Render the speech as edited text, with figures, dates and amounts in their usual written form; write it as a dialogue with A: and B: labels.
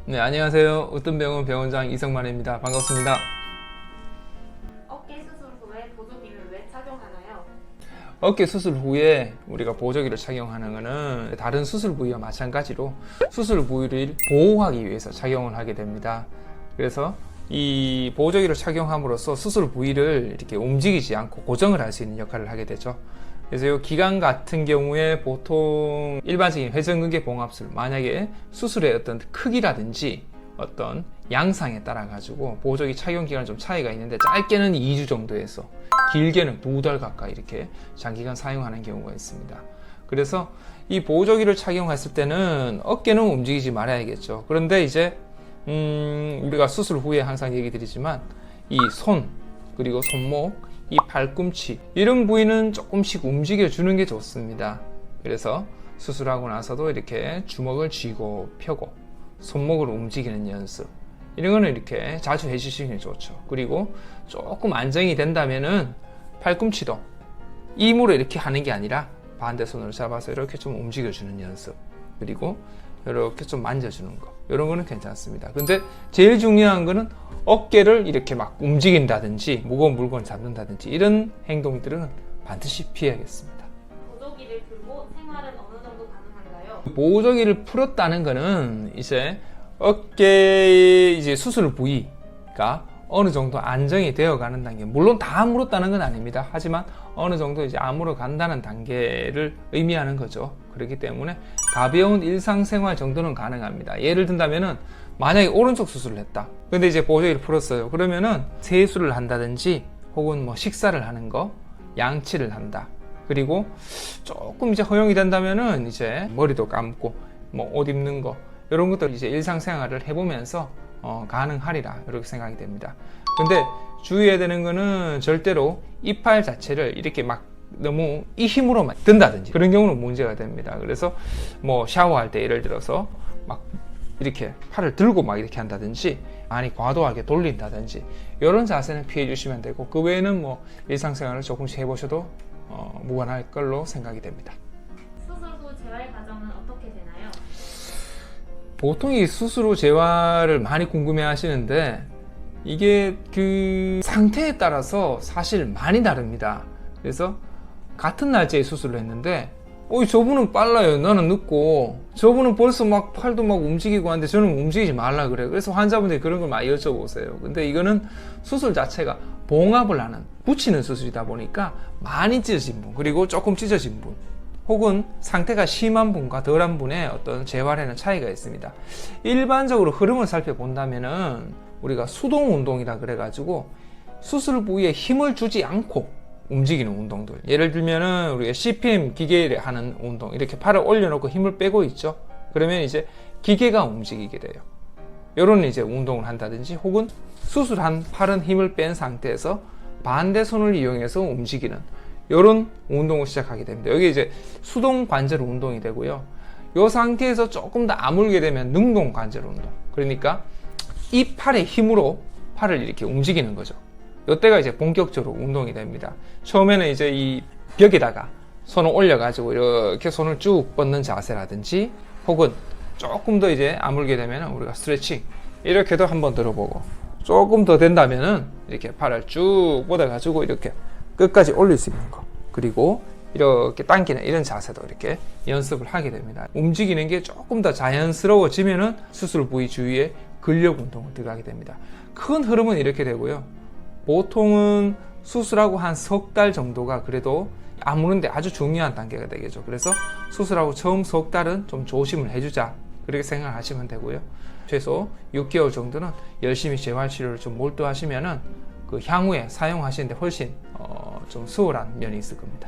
A: 네, 안녕하세요. 으뜸병원 병원장 이성만입니다. 반갑습니다.
B: 어깨 수술 후에 보조기를 왜 착용하나요?
A: 어깨 수술 후에 우리가 보조기를 착용하는 것은 다른 수술 부위와 마찬가지로 수술 부위를 보호하기 위해서 착용을 하게 됩니다. 그래서 이 보조기를 착용함으로써 수술 부위를 이렇게 움직이지 않고 고정을 할 수 있는 역할을 하게 되죠. 그래서 이 기관 같은 경우에 보통 일반적인 회전근개 봉합술, 만약에 수술의 어떤 크기라든지 어떤 양상에 따라 가지고 보조기 착용 기간은 좀 차이가 있는데, 짧게는 2주 정도에서 길게는 2달 가까이 이렇게 장기간 사용하는 경우가 있습니다. 그래서 이 보조기를 착용했을 때는 어깨는 움직이지 말아야겠죠. 그런데 이제 우리가 수술 후에 항상 얘기 드리지만 이 손, 그리고 손목, 이 팔꿈치, 이런 부위는 조금씩 움직여 주는 게 좋습니다. 그래서 수술하고 나서도 이렇게 주먹을 쥐고 펴고 손목을 움직이는 연습, 이런 거는 이렇게 자주 해주시는 게 좋죠. 그리고 조금 안정이 된다면은 팔꿈치도 힘으로 이렇게 하는 게 아니라 반대 손으로 잡아서 이렇게 좀 움직여 주는 연습, 그리고 이렇게 좀 만져주는 거, 이런 거는 괜찮습니다. 근데 제일 중요한 거는 어깨를 이렇게 막 움직인다든지 무거운 물건 잡는다든지 이런 행동들은 반드시 피해야겠습니다.
B: 보조기를 들고 생활은 어느 정도 가능한가요?
A: 보조기를 풀었다는 거는 이제 어깨의 이제 수술 부위가 어느 정도 안정이 되어 가는 단계, 물론 다 물었다는 건 아닙니다. 하지만 어느 정도 이제 아물어 간다는 단계를 의미하는 거죠. 그렇기 때문에 가벼운 일상생활 정도는 가능합니다. 예를 든다면은 만약에 오른쪽 수술을 했다. 근데 이제 보조기를 풀었어요. 그러면은 세수를 한다든지 혹은 뭐 식사를 하는 거, 양치를 한다. 그리고 조금 이제 허용이 된다면은 이제 머리도 감고 뭐 옷 입는 거, 이런 것들 이제 일상생활을 해보면서 가능하리라, 이렇게 생각이 됩니다. 근데 주의해야 되는 거는 절대로 이팔 자체를 이렇게 막 너무 이 힘으로만 든다든지 그런 경우는 문제가 됩니다. 그래서 뭐 샤워할 때 예를 들어서 막 이렇게 팔을 들고 막 이렇게 한다든지, 많이 과도하게 돌린다든지, 이런 자세는 피해 주시면 되고, 그 외에는 뭐 일상생활을 조금씩 해보셔도 무관할 걸로 생각이 됩니다.
B: 수술 후 재활 과정은 어떻게 되나요?
A: 보통 이 수술 후 재활을 많이 궁금해 하시는데, 이게 그 상태에 따라서 사실 많이 다릅니다. 그래서 같은 날짜에 수술을 했는데 저분은 빨라요, 나는 늦고, 저분은 벌써 막 팔도 막 움직이고 하는데 저는 움직이지 말라 그래요. 그래서 환자분들이 그런 걸 많이 여쭤보세요. 근데 이거는 수술 자체가 봉합을 하는, 붙이는 수술이다 보니까 많이 찢어진 분, 그리고 조금 찢어진 분, 혹은 상태가 심한 분과 덜한 분의 어떤 재활에는 차이가 있습니다. 일반적으로 흐름을 살펴본다면은 우리가 수동 운동이라 그래가지고 수술 부위에 힘을 주지 않고 움직이는 운동들, 예를 들면은 우리가 CPM 기계를 하는 운동, 이렇게 팔을 올려놓고 힘을 빼고 있죠. 그러면 이제 기계가 움직이게 돼요. 이런 이제 운동을 한다든지, 혹은 수술한 팔은 힘을 뺀 상태에서 반대 손을 이용해서 움직이는 이런 운동을 시작하게 됩니다. 여기 이제 수동 관절 운동이 되고요. 이 상태에서 조금 더 아물게 되면 능동 관절 운동, 그러니까 이 팔의 힘으로 팔을 이렇게 움직이는 거죠. 이때가 이제 본격적으로 운동이 됩니다. 처음에는 이제 이 벽에다가 손을 올려가지고 이렇게 손을 쭉 뻗는 자세라든지, 혹은 조금 더 이제 아물게 되면 우리가 스트레칭, 이렇게도 한번 들어보고, 조금 더 된다면은 이렇게 팔을 쭉 뻗어가지고 이렇게 끝까지 올릴 수 있는 거, 그리고 이렇게 당기는 이런 자세도 이렇게 연습을 하게 됩니다. 움직이는 게 조금 더 자연스러워지면은 수술 부위 주위에 근력 운동을 들어가게 됩니다. 큰 흐름은 이렇게 되고요. 보통은 수술하고 한 석 달 정도가 그래도 아무는데 아주 중요한 단계가 되겠죠. 그래서 수술하고 처음 석 달은 좀 조심을 해주자, 그렇게 생각하시면 되고요. 최소 6개월 정도는 열심히 재활치료를 좀 몰두하시면은 그 향후에 사용하시는데 훨씬 좀 수월한 면이 있을 겁니다.